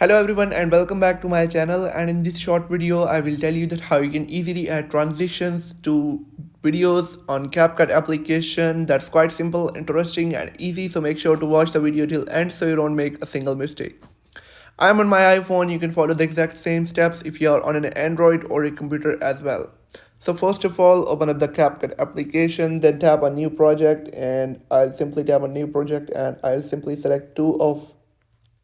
Hello everyone and welcome back to my channel, and in this short video I will tell you that how you can easily add transitions to videos on CapCut application. That's quite simple, interesting and easy, so make sure to watch the video till end so you don't make a single mistake. I'm on my iPhone. You can follow the exact same steps if you are on an Android or a computer as well. So first of all, open up the CapCut application, then tap on new project, and I'll simply tap on new project and I'll simply select two of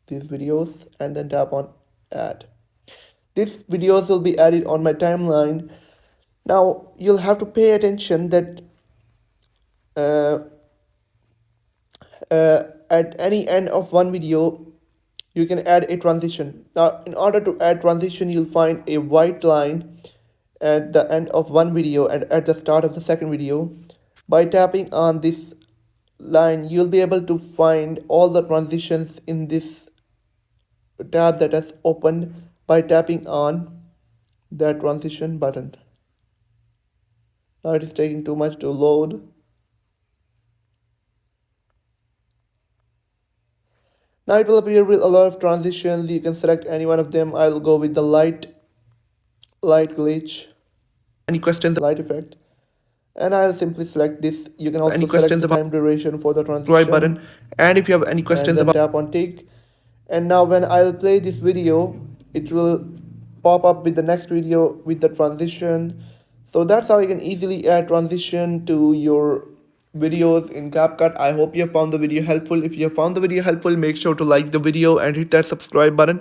these videos and then tap on add. These videos will be added on my timeline. Now you'll have to pay attention that uh, at any end of one video you can add a transition. Now in order to add transition, you'll find a white line at the end of one video and at the start of the second video. By tapping on this line, you'll be able to find all the transitions in this tab that has opened by tapping on that transition button. Now it is taking too much to load. Now it will appear with a lot of transitions. You can select any one of them. I'll go with the light glitch, Any questions? light effect, and I'll simply select this. You can Any also select questions the about time duration for the subscribe button? transition And if you have any and questions then about tap on tick. And now when I'll play this video, it will pop up with the next video with the transition. So that's how you can easily add transition to your videos in CapCut. I hope you have found the video helpful. If you have found the video helpful, make sure to like the video and hit that subscribe button.